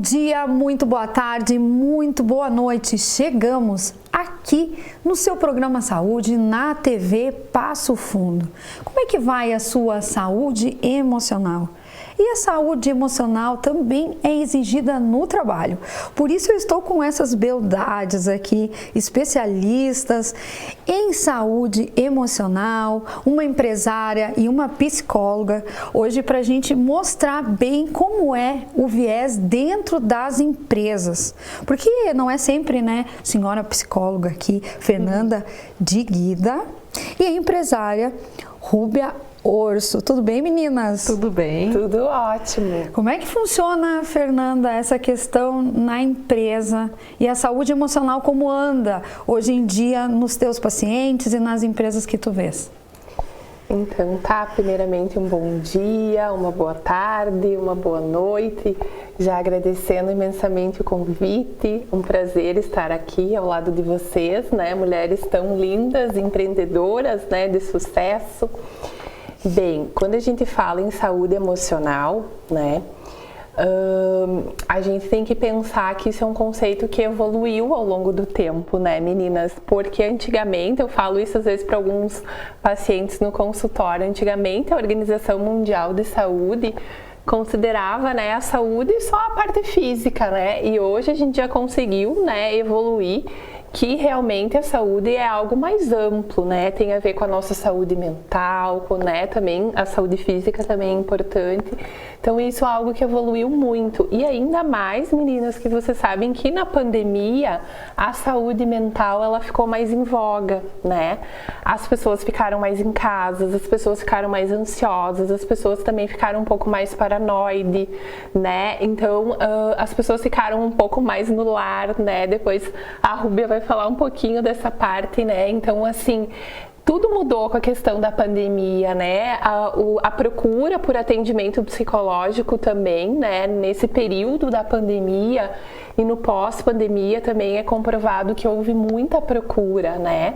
dia, muito boa tarde, muito boa noite. Chegamos aqui no seu programa Saúde na TV Passo Fundo. Como é que vai a sua saúde emocional? E a saúde emocional também é exigida no trabalho. Por isso eu estou com essas beldades aqui, especialistas em saúde emocional, uma empresária e uma psicóloga, hoje para a gente mostrar bem como é o viés dentro das empresas. Porque não é sempre, né, senhora psicóloga aqui, Fernanda de Guida, e a empresária Rúbia Orso. Tudo bem, meninas? Tudo bem. Tudo ótimo. Como é que funciona, Fernanda, essa questão na empresa e a saúde emocional, como anda hoje em dia nos teus pacientes e nas empresas que tu vês? Então tá, primeiramente um bom dia, uma boa tarde, uma boa noite, já agradecendo imensamente o convite, um prazer estar aqui ao lado de vocês, né, mulheres tão lindas, empreendedoras, né, de sucesso. Bem, quando a gente fala em saúde emocional, né, a gente tem que pensar que isso é um conceito que evoluiu ao longo do tempo, né, meninas? Porque antigamente, eu falo isso às vezes para alguns pacientes no consultório, antigamente a Organização Mundial de Saúde considerava, né, a saúde só a parte física, né? E hoje a gente já conseguiu, né, evoluir que realmente a saúde é algo mais amplo, né? Tem a ver com a nossa saúde mental, com, né, também a saúde física também é importante. Então isso é algo que evoluiu muito. E ainda mais, meninas, que vocês sabem que na pandemia a saúde mental ela ficou mais em voga, né? As pessoas ficaram mais em casa, as pessoas ficaram mais ansiosas, as pessoas também ficaram um pouco mais paranoide, né? Então as pessoas ficaram um pouco mais no lar, né? Depois a Rúbia vai falar um pouquinho dessa parte, né? Então, assim, tudo mudou com a questão da pandemia, né? A procura por atendimento psicológico também, né? Nesse período da pandemia e no pós-pandemia também é comprovado que houve muita procura, né?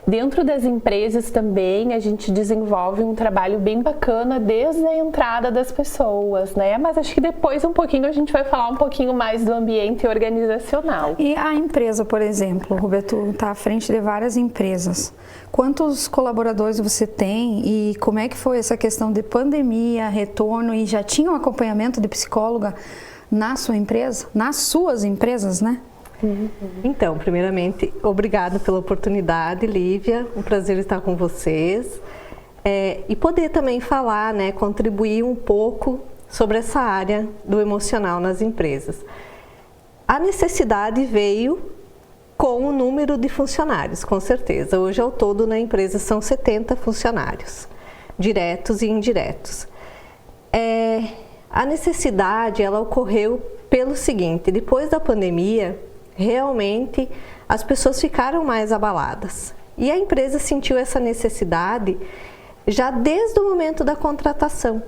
Dentro das empresas também a gente desenvolve um trabalho bem bacana desde a entrada das pessoas, né? Mas acho que depois um pouquinho a gente vai falar um pouquinho mais do ambiente organizacional. E a empresa, por exemplo, Roberto, está à frente de várias empresas. Quantos colaboradores você tem e como é que foi essa questão de pandemia, retorno, e já tinha um acompanhamento de psicóloga na sua empresa, nas suas empresas, né? Então, primeiramente, obrigado pela oportunidade, Lívia, um prazer estar com vocês e poder também falar, né, contribuir um pouco sobre essa área do emocional nas empresas. A necessidade veio com o número de funcionários, com certeza. Hoje, ao todo, na empresa são 70 funcionários, diretos e indiretos. A necessidade, ela ocorreu pelo seguinte: depois da pandemia, realmente as pessoas ficaram mais abaladas e a empresa sentiu essa necessidade já desde o momento da contratação,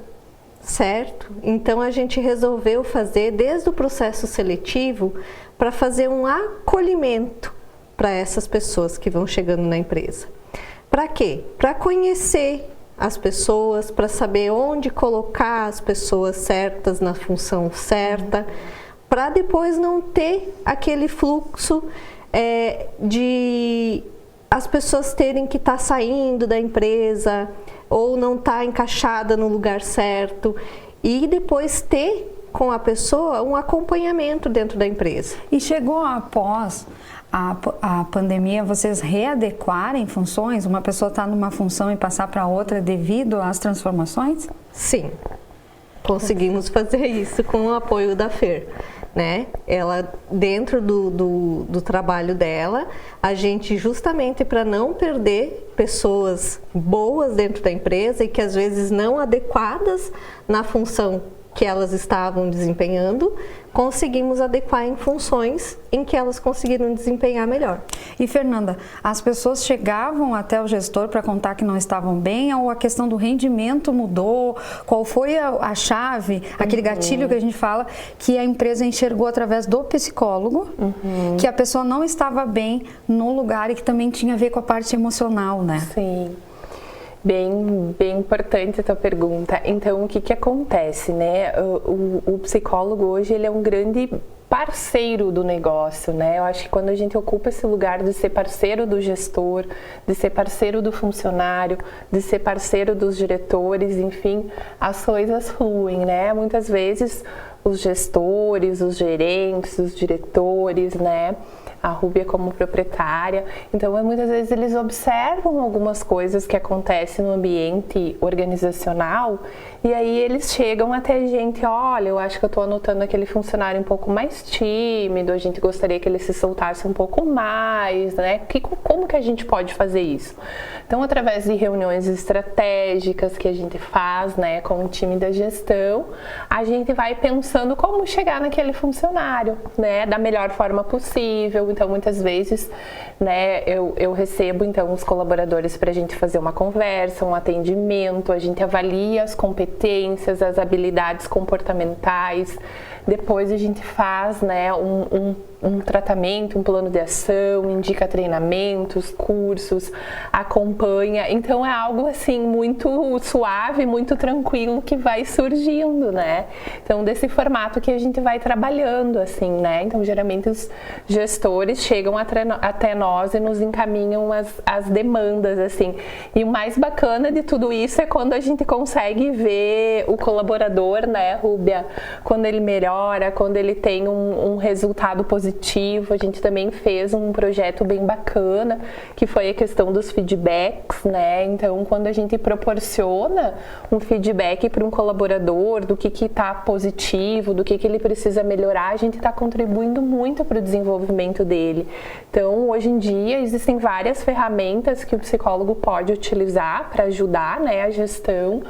certo? Então a gente resolveu fazer desde o processo seletivo para fazer um acolhimento para essas pessoas que vão chegando na empresa. Para quê? Para conhecer as pessoas, para saber onde colocar as pessoas certas na função certa, para depois não ter aquele fluxo de as pessoas terem que estar saindo da empresa ou não estar encaixada no lugar certo, e depois ter com a pessoa um acompanhamento dentro da empresa. E chegou após a pandemia vocês readequarem funções? Uma pessoa está numa função e passar para outra devido às transformações? Sim, conseguimos fazer isso com o apoio da FER. Né? Ela, dentro do trabalho dela, a gente, justamente para não perder pessoas boas dentro da empresa e que às vezes não adequadas na função que elas estavam desempenhando, conseguimos adequar em funções em que elas conseguiram desempenhar melhor. E Fernanda, as pessoas chegavam até o gestor para contar que não estavam bem, ou a questão do rendimento mudou? Qual foi a chave, aquele gatilho que a gente fala, que a empresa enxergou através do psicólogo, que a pessoa não estava bem no lugar e que também tinha a ver com a parte emocional, né? Sim. Bem importante a tua pergunta. Então, o que acontece, né? O psicólogo hoje, ele é um grande parceiro do negócio, né? Eu acho que quando a gente ocupa esse lugar de ser parceiro do gestor, de ser parceiro do funcionário, de ser parceiro dos diretores, enfim, as coisas fluem, né? Muitas vezes os gestores, os gerentes, os diretores, né? A Rúbia como proprietária. Então, muitas vezes eles observam algumas coisas que acontecem no ambiente organizacional e aí eles chegam até a gente, olha, eu acho que eu estou anotando aquele funcionário um pouco mais tímido, a gente gostaria que ele se soltasse um pouco mais, né? Como que a gente pode fazer isso? Então, através de reuniões estratégicas que a gente faz, né, com o time da gestão, a gente vai pensando como chegar naquele funcionário, né, da melhor forma possível. Então, muitas vezes, né, eu recebo, então, os colaboradores para a gente fazer uma conversa, um atendimento, a gente avalia as competências, as habilidades comportamentais, depois a gente faz, né, um tratamento, um plano de ação, indica treinamentos, cursos, acompanha. Então é algo assim muito suave, muito tranquilo que vai surgindo, né? Então desse formato que a gente vai trabalhando, assim, né? Então geralmente os gestores chegam até nós e nos encaminham as demandas, assim. E o mais bacana de tudo isso é quando a gente consegue ver o colaborador, né, Rúbia, quando ele melhora, quando ele tem um resultado positivo. A gente também fez um projeto bem bacana, que foi a questão dos feedbacks, né? Então, quando a gente proporciona um feedback para um colaborador do que está positivo, do que ele precisa melhorar, a gente está contribuindo muito para o desenvolvimento dele. Então, hoje em dia, existem várias ferramentas que o psicólogo pode utilizar para ajudar, né, a gestão,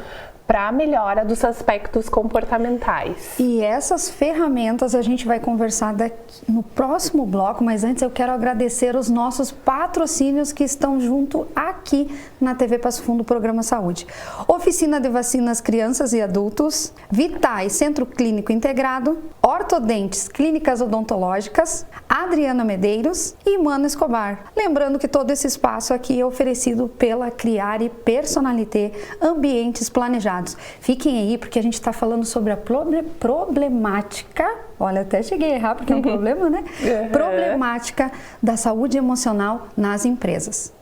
para a melhora dos aspectos comportamentais. E essas ferramentas a gente vai conversar daqui no próximo bloco, mas antes eu quero agradecer os nossos patrocínios que estão junto aqui na TV Passo Fundo, Programa Saúde. Oficina de Vacinas Crianças e Adultos, Vitais, Centro Clínico Integrado, Ortodentes, Clínicas Odontológicas, Adriana Medeiros e Mano Escobar. Lembrando que todo esse espaço aqui é oferecido pela Criare Personalité, ambientes planejados. Fiquem aí porque a gente está falando sobre a problemática, olha, até cheguei a errar porque é um problema, né? Problemática da saúde emocional nas empresas.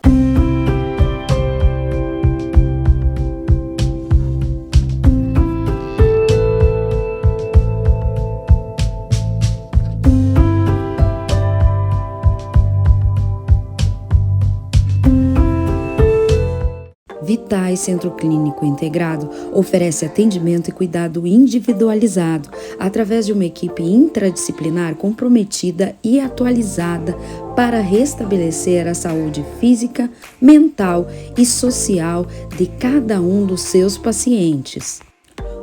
Vitais Centro Clínico Integrado oferece atendimento e cuidado individualizado através de uma equipe interdisciplinar comprometida e atualizada para restabelecer a saúde física, mental e social de cada um dos seus pacientes.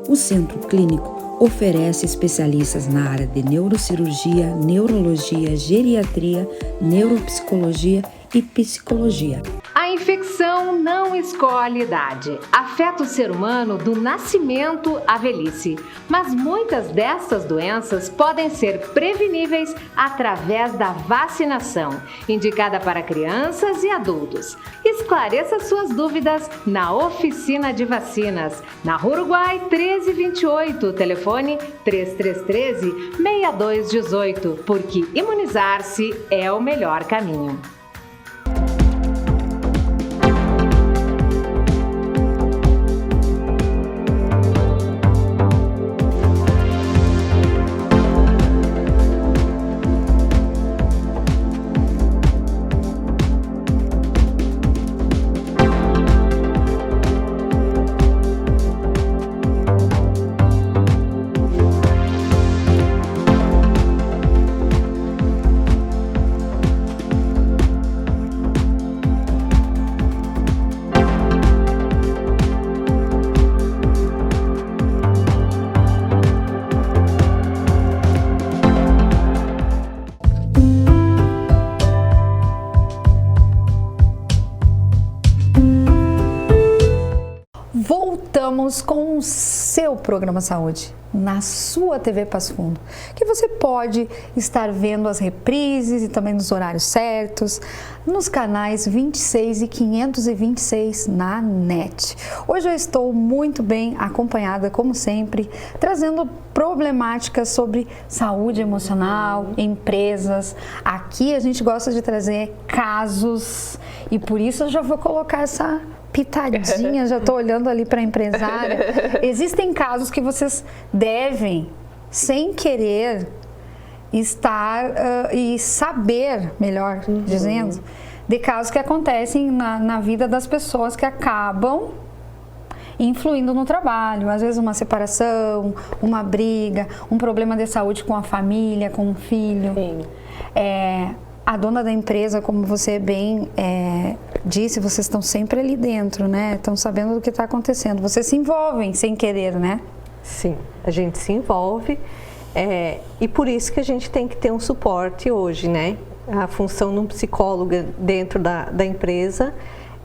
O Centro Clínico oferece especialistas na área de neurocirurgia, neurologia, geriatria, neuropsicologia e psicologia. A infecção não escolhe idade. Afeta o ser humano do nascimento à velhice. Mas muitas dessas doenças podem ser preveníveis através da vacinação, indicada para crianças e adultos. Esclareça suas dúvidas na Oficina de Vacinas, na Rua Uruguai 1328, telefone 3313-6218, porque imunizar-se é o melhor caminho. Voltamos com o seu programa Saúde, na sua TV Passo Fundo, que você pode estar vendo as reprises e também nos horários certos, nos canais 26 e 526 na NET. Hoje eu estou muito bem acompanhada, como sempre, trazendo problemáticas sobre saúde emocional, empresas. Aqui a gente gosta de trazer casos e por isso eu já vou colocar essa pitadinha, já estou olhando ali para a empresária. Existem casos que vocês devem, sem querer, estar e saber, melhor dizendo, de casos que acontecem na vida das pessoas que acabam influindo no trabalho. Às vezes uma separação, uma briga, um problema de saúde com a família, com o filho. Sim. A dona da empresa, como você bem disse, vocês estão sempre ali dentro, né? Estão sabendo do que está acontecendo. Vocês se envolvem sem querer, né? Sim, a gente se envolve e por isso que a gente tem que ter um suporte hoje, né? A função de um psicólogo dentro da empresa,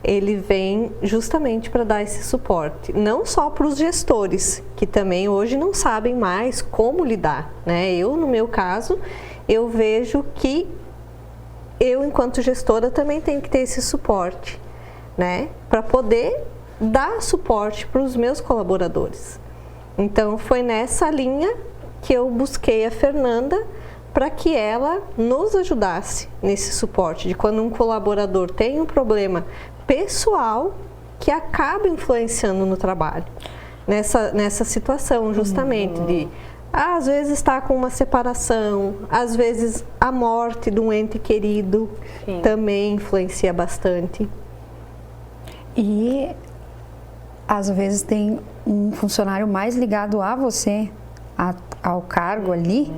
ele vem justamente para dar esse suporte. Não só para os gestores, que também hoje não sabem mais como lidar, né? Eu, no meu caso, eu vejo que eu, enquanto gestora, também tenho que ter esse suporte, né? Para poder dar suporte para os meus colaboradores. Então, foi nessa linha que eu busquei a Fernanda para que ela nos ajudasse nesse suporte de quando um colaborador tem um problema pessoal que acaba influenciando no trabalho. Nessa situação, justamente, de às vezes está com uma separação, às vezes a morte de um ente querido. Sim. Também influencia bastante. E às vezes tem um funcionário mais ligado a você, ao cargo ali,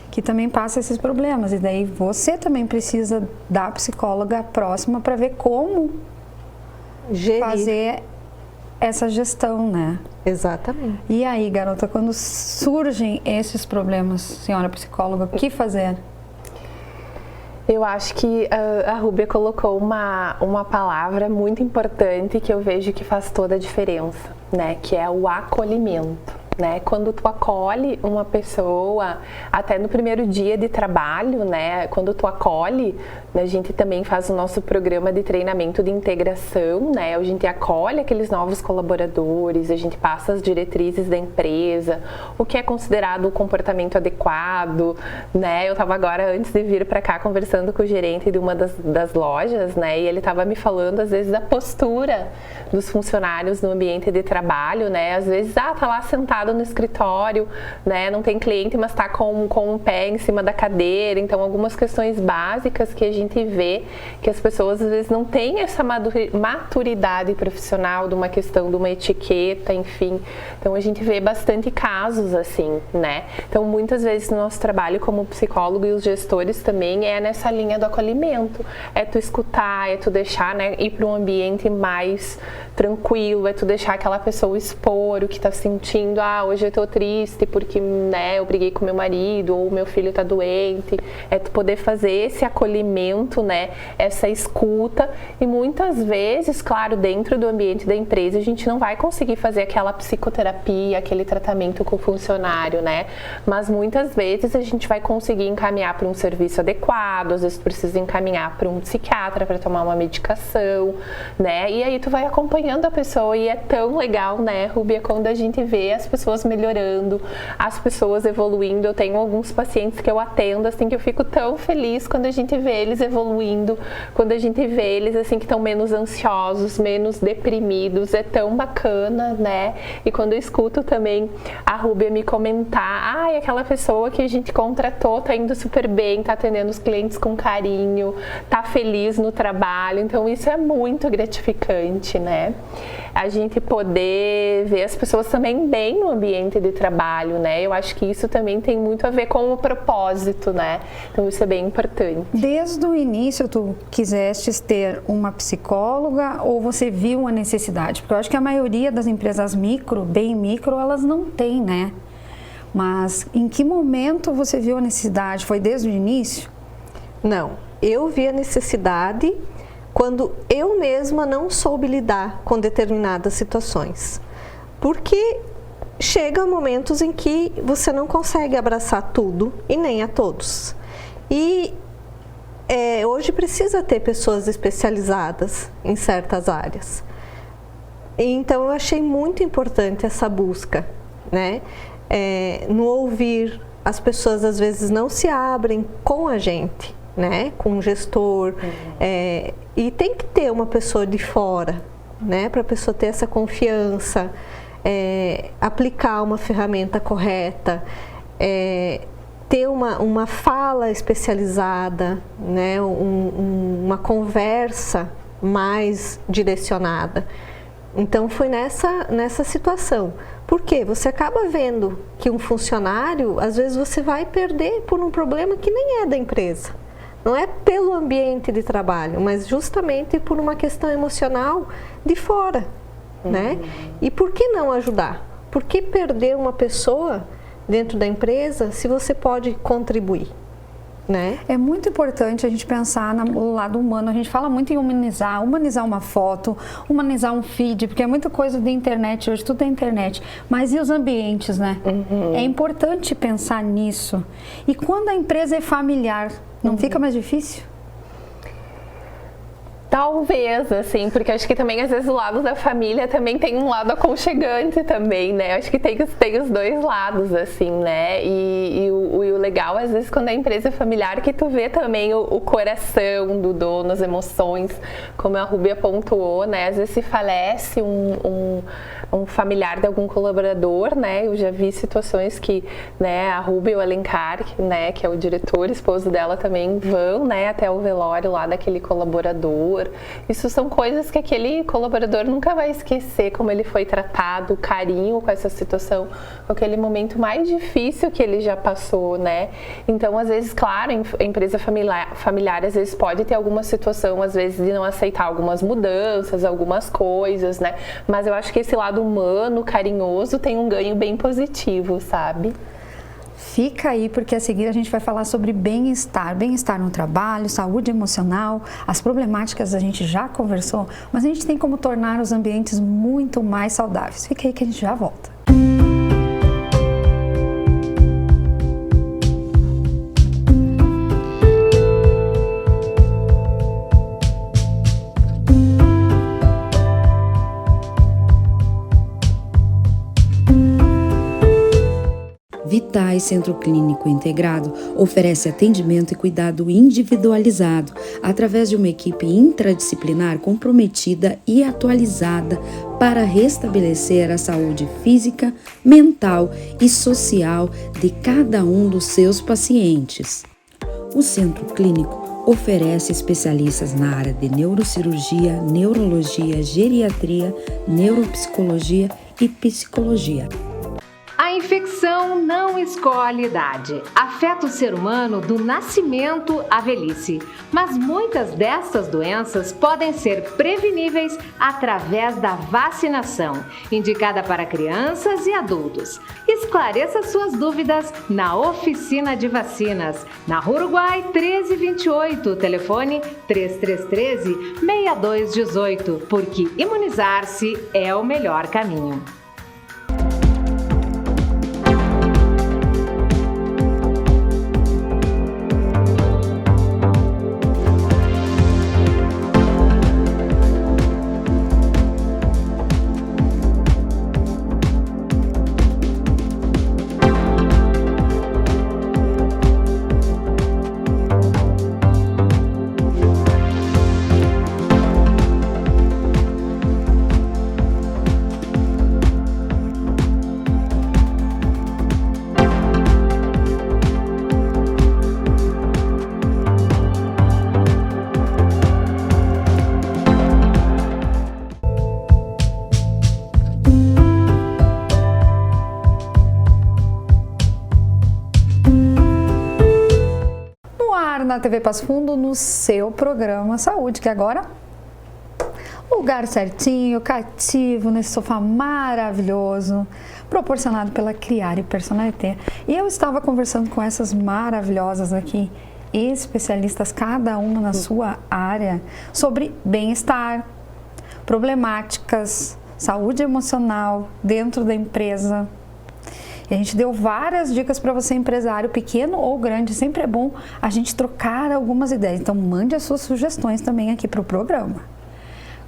que também passa esses problemas. E daí você também precisa da psicóloga próxima para ver como fazer essa gestão, né? Exatamente. E aí, garota, quando surgem esses problemas, senhora psicóloga, o que fazer? Eu acho que a Rúbia colocou uma palavra muito importante que eu vejo que faz toda a diferença, né? Que é o acolhimento. Né? Quando tu acolhe uma pessoa, até no primeiro dia de trabalho, né? Quando tu acolhe, a gente também faz o nosso programa de treinamento de integração, né? A gente acolhe aqueles novos colaboradores, a gente passa as diretrizes da empresa, o que é considerado o comportamento adequado, né? Eu estava agora, antes de vir para cá, conversando com o gerente de uma das lojas, né? E ele estava me falando, às vezes, da postura dos funcionários no ambiente de trabalho, né? Às vezes, tá lá sentado no escritório, né? Não tem cliente, mas tá com um pé em cima da cadeira. Então, algumas questões básicas que a gente vê que as pessoas às vezes não têm essa maturidade profissional de uma questão de uma etiqueta, enfim. Então, a gente vê bastante casos assim, né? Então, muitas vezes no nosso trabalho como psicólogo e os gestores também é nessa linha do acolhimento. É tu escutar, é tu deixar, né, ir para um ambiente mais tranquilo, é tu deixar aquela pessoa expor o que tá sentindo. Hoje eu tô triste porque, né, eu briguei com meu marido ou meu filho tá doente. É tu poder fazer esse acolhimento, né, essa escuta. E muitas vezes, claro, dentro do ambiente da empresa, a gente não vai conseguir fazer aquela psicoterapia, aquele tratamento com o funcionário, né? Mas muitas vezes a gente vai conseguir encaminhar para um serviço adequado, às vezes precisa encaminhar para um psiquiatra para tomar uma medicação, né? E aí tu vai acompanhando a pessoa e é tão legal, né, Rúbia, quando a gente vê as pessoas melhorando, as pessoas evoluindo. Eu tenho alguns pacientes que eu atendo, assim, que eu fico tão feliz quando a gente vê eles evoluindo, quando a gente vê eles, assim, que estão menos ansiosos, menos deprimidos. É tão bacana, né? E quando eu escuto também a Rúbia me comentar, aquela pessoa que a gente contratou tá indo super bem, tá atendendo os clientes com carinho, tá feliz no trabalho. Então, isso é muito gratificante, né? A gente poder ver as pessoas também bem no ambiente de trabalho, né? Eu acho que isso também tem muito a ver com o propósito, né? Então isso é bem importante. Desde o início tu quisestes ter uma psicóloga ou você viu uma necessidade? Porque eu acho que a maioria das empresas bem micro, elas não têm, né? Mas em que momento você viu a necessidade? Foi desde o início? Não, eu vi a necessidade quando eu mesma não soube lidar com determinadas situações. Porque chega momentos em que você não consegue abraçar tudo e nem a todos. E hoje precisa ter pessoas especializadas em certas áreas. Então eu achei muito importante essa busca, né? No ouvir, as pessoas às vezes não se abrem com a gente, né? Com o gestor, e tem que ter uma pessoa de fora, né? Para a pessoa ter essa confiança, aplicar uma ferramenta correta, ter uma fala especializada, né? Uma conversa mais direcionada. Então foi nessa situação. Por quê? Você acaba vendo que um funcionário, às vezes você vai perder por um problema que nem é da empresa. Não é pelo ambiente de trabalho, mas justamente por uma questão emocional de fora, né? E por que não ajudar? Por que perder uma pessoa dentro da empresa se você pode contribuir? Né? É muito importante a gente pensar no lado humano. A gente fala muito em humanizar uma foto, humanizar um feed, porque é muita coisa da internet hoje, tudo é internet. Mas e os ambientes, né? É importante pensar nisso. E quando a empresa é familiar, não fica mais difícil? Talvez, assim, porque acho que também às vezes o lado da família também tem um lado aconchegante também, né? Acho que tem os dois lados, assim, né? E o legal, às vezes, quando a empresa é familiar, que tu vê também o coração do dono, as emoções, como a Rúbia pontuou, né? Às vezes se falece um familiar de algum colaborador, né? Eu já vi situações que, né, a Rúbia e o Alencar, né, que é o diretor, esposo dela, também vão, né, até o velório lá daquele colaborador. Isso são coisas que aquele colaborador nunca vai esquecer, como ele foi tratado, o carinho com essa situação, com aquele momento mais difícil que ele já passou, né? Então, às vezes, claro, a empresa familiar às vezes pode ter alguma situação, às vezes, de não aceitar algumas mudanças, algumas coisas, né? Mas eu acho que esse lado humano, carinhoso, tem um ganho bem positivo, sabe? Fica aí, porque a seguir a gente vai falar sobre bem-estar no trabalho, saúde emocional, as problemáticas a gente já conversou, mas a gente tem como tornar os ambientes muito mais saudáveis. Fica aí que a gente já volta. Vitais Centro Clínico Integrado oferece atendimento e cuidado individualizado através de uma equipe interdisciplinar comprometida e atualizada para restabelecer a saúde física, mental e social de cada um dos seus pacientes. O Centro Clínico oferece especialistas na área de neurocirurgia, neurologia, geriatria, neuropsicologia e psicologia. A infecção não escolhe idade. Afeta o ser humano do nascimento à velhice. Mas muitas dessas doenças podem ser preveníveis através da vacinação, indicada para crianças e adultos. Esclareça suas dúvidas na Oficina de Vacinas, na Uruguai 1328, telefone 3313-6218, porque imunizar-se é o melhor caminho. Na TV Passo Fundo, no seu programa Saúde, que agora lugar certinho, cativo, nesse sofá maravilhoso, proporcionado pela Criare Personalité. E eu estava conversando com essas maravilhosas aqui, especialistas, cada uma na sua área, sobre bem-estar, problemáticas, saúde emocional dentro da empresa. E a gente deu várias dicas para você, empresário pequeno ou grande. Sempre é bom a gente trocar algumas ideias. Então, mande as suas sugestões também aqui para o programa.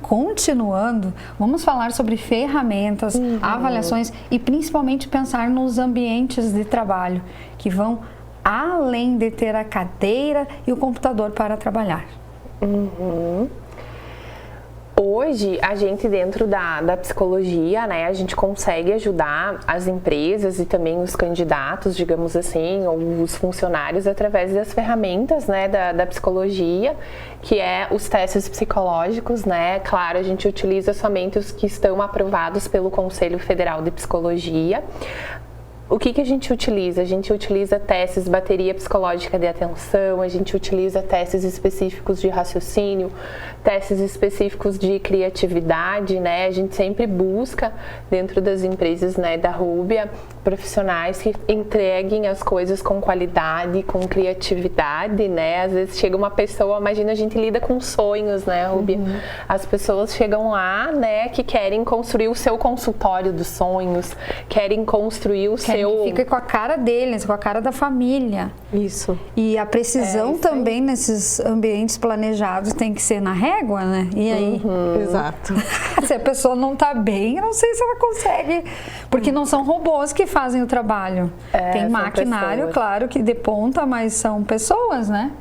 Continuando, vamos falar sobre ferramentas, avaliações e principalmente pensar nos ambientes de trabalho que vão além de ter a cadeira e o computador para trabalhar. Hoje, a gente dentro da psicologia, né, a gente consegue ajudar as empresas e também os candidatos, digamos assim, ou os funcionários através das ferramentas, né, da psicologia, que é os testes psicológicos, né? Claro, a gente utiliza somente os que estão aprovados pelo Conselho Federal de Psicologia. O que a gente utiliza? A gente utiliza testes bateria psicológica de atenção, a gente utiliza testes específicos de raciocínio, testes específicos de criatividade, né? A gente sempre busca dentro das empresas, né, da Rúbia, profissionais que entreguem as coisas com qualidade, com criatividade, né? Às vezes chega uma pessoa, imagina, a gente lida com sonhos, né, Rúbia? As pessoas chegam lá, né, que querem construir o seu consultório dos sonhos, querem construir o seu... Fica com a cara deles, com a cara da família. Isso. E a precisão também nesses ambientes planejados tem que ser na régua, né? E aí? Exato. Se a pessoa não tá bem, eu não sei se ela consegue. Porque não são robôs que fazem o trabalho. Tem maquinário, claro, que de ponta, mas são pessoas, né?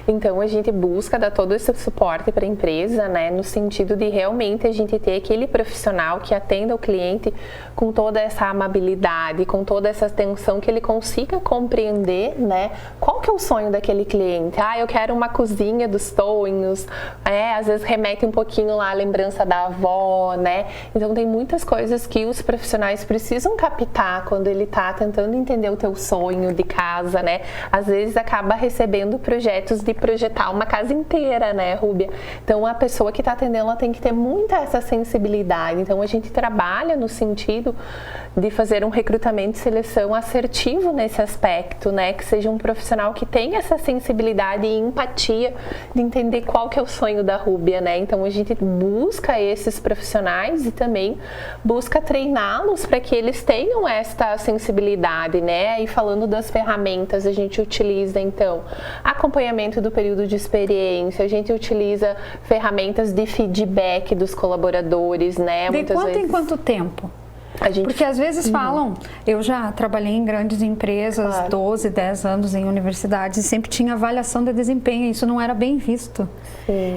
Então a gente busca dar todo esse suporte para a empresa, né, no sentido de realmente a gente ter aquele profissional que atenda o cliente com toda essa amabilidade, com toda essa atenção, que ele consiga compreender, né, qual que é o sonho daquele cliente. Eu quero uma cozinha dos sonhos, às vezes remete um pouquinho lá a lembrança da avó, né? Então tem muitas coisas que os profissionais precisam captar quando ele está tentando entender o teu sonho de casa, né? Às vezes acaba recebendo projetos de projetar uma casa inteira, né, Rúbia? Então a pessoa que está atendendo, ela tem que ter muita essa sensibilidade. Então a gente trabalha no sentido de fazer um recrutamento e seleção assertivo nesse aspecto, né? Que seja um profissional que tenha essa sensibilidade e empatia de entender qual que é o sonho da Rúbia, né? Então a gente busca esses profissionais e também busca treiná-los para que eles tenham esta sensibilidade, né? E falando das ferramentas, a gente utiliza então acompanhamento do período de experiência, a gente utiliza ferramentas de feedback dos colaboradores, né? De quanto em quanto tempo? Porque às vezes falam, eu já trabalhei em grandes empresas, 12, 10 anos em universidades, e sempre tinha avaliação de desempenho, e isso não era bem visto.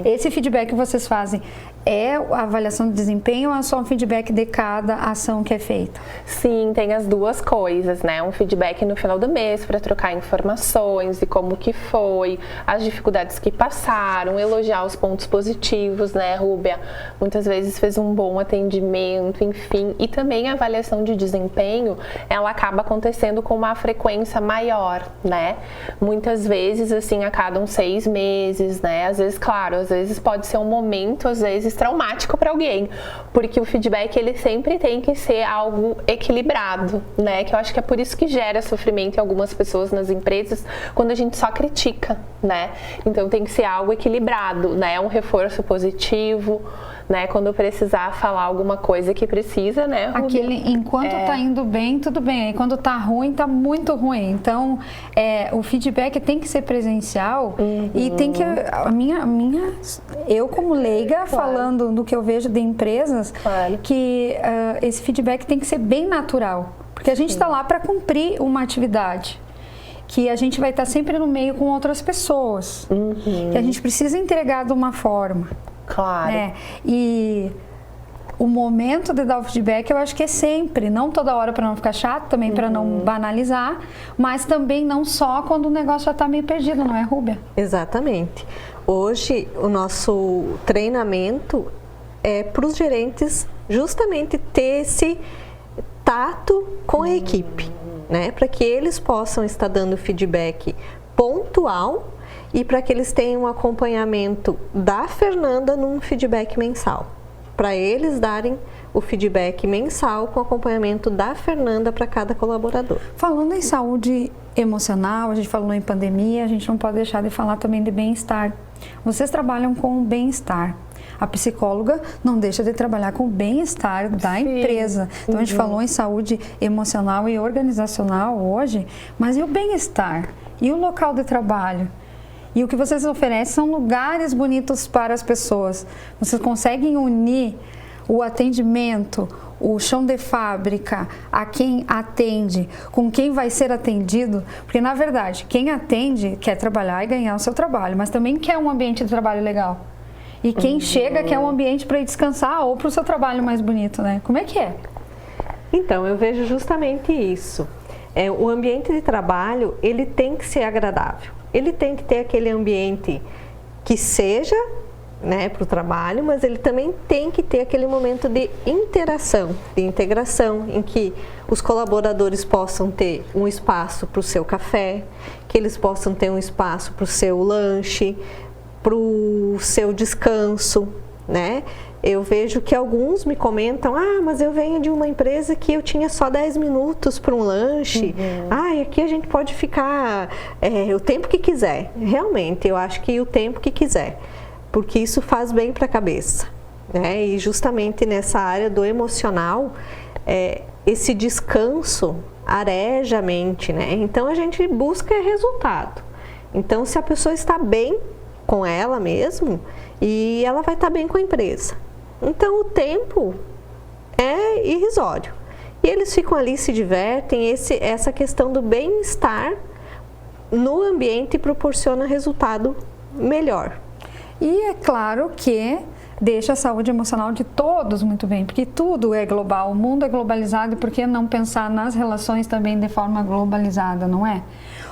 Esse feedback que vocês fazem é a avaliação de desempenho ou é só um feedback de cada ação que é feita? Sim, tem as duas coisas, né? Um feedback no final do mês para trocar informações de como que foi, as dificuldades que passaram, elogiar os pontos positivos, né, Rúbia? Muitas vezes fez um bom atendimento, enfim. E também a avaliação de desempenho, ela acaba acontecendo com uma frequência maior, né? Muitas vezes, assim, a cada uns 6 meses, né? Às vezes, claro, às vezes pode ser um momento, às vezes traumático para alguém, porque o feedback ele sempre tem que ser algo equilibrado, né? Que eu acho que é por isso que gera sofrimento em algumas pessoas nas empresas quando a gente só critica, né? Então tem que ser algo equilibrado, né? Um reforço positivo, né? Quando precisar falar alguma coisa que precisa, né? Aquele, enquanto tá indo bem, tudo bem. E quando tá ruim, tá muito ruim. Então, o feedback tem que ser presencial e tem que... Eu como leiga, falando do que eu vejo de empresas, que esse feedback tem que ser bem natural. Porque a gente está lá para cumprir uma atividade. Que a gente vai estar sempre no meio com outras pessoas. Que a gente precisa entregar de uma forma. Claro. E o momento de dar o feedback eu acho que é sempre, não toda hora para não ficar chato, também para não banalizar, mas também não só quando o negócio já está meio perdido, não é, Rúbia? Exatamente. Hoje o nosso treinamento é para os gerentes justamente ter esse tato com a equipe, né? Para que eles possam estar dando feedback pontual e para que eles tenham um acompanhamento da Fernanda num feedback mensal. Para eles darem o feedback mensal com acompanhamento da Fernanda para cada colaborador. Falando em saúde emocional, a gente falou em pandemia, a gente não pode deixar de falar também de bem-estar. Vocês trabalham com o bem-estar. a psicóloga não deixa de trabalhar com o bem-estar da empresa. Então a gente falou em saúde emocional e organizacional hoje, mas e o bem-estar? E o local de trabalho? E o que vocês oferecem são lugares bonitos para as pessoas. Vocês conseguem unir o atendimento, o chão de fábrica, a quem atende, com quem vai ser atendido, porque na verdade, quem atende quer trabalhar e ganhar o seu trabalho, mas também quer um ambiente de trabalho legal. E quem chega quer um ambiente para ir descansar ou para o seu trabalho mais bonito, né? Como é que é? Então, eu vejo justamente isso. O ambiente de trabalho, ele tem que ser agradável. Ele tem que ter aquele ambiente que seja, né, para o trabalho, mas ele também tem que ter aquele momento de interação, de integração, em que os colaboradores possam ter um espaço para o seu café, que eles possam ter um espaço para o seu lanche, para o seu descanso, né? Eu vejo que alguns me comentam, mas eu venho de uma empresa que eu tinha só 10 minutos para um lanche, aqui a gente pode ficar o tempo que quiser. Realmente, eu acho que o tempo que quiser, porque isso faz bem para a cabeça, né? E justamente nessa área do emocional, esse descanso areja a mente, né? Então a gente busca resultado. Então se a pessoa está bem com ela mesmo, e ela vai estar bem com a empresa. Então o tempo é irrisório. E eles ficam ali, se divertem, essa questão do bem-estar no ambiente proporciona resultado melhor. E é claro que deixa a saúde emocional de todos muito bem, porque tudo é global, o mundo é globalizado, e por que não pensar nas relações também de forma globalizada, não é?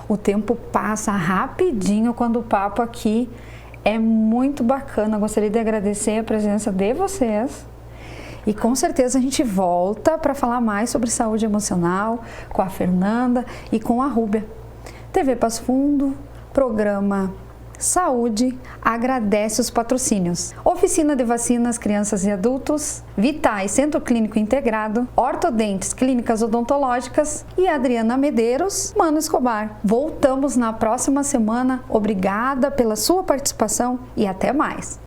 O tempo passa rapidinho quando o papo aqui é muito bacana. Gostaria de agradecer a presença de vocês. E com certeza a gente volta para falar mais sobre saúde emocional com a Fernanda e com a Rúbia. TV Passo Fundo, programa Saúde, agradece os patrocínios. Oficina de Vacinas Crianças e Adultos, Vitais Centro Clínico Integrado, Ortodentes Clínicas Odontológicas e Adriana Medeiros, Mano Escobar. Voltamos na próxima semana. Obrigada pela sua participação e até mais.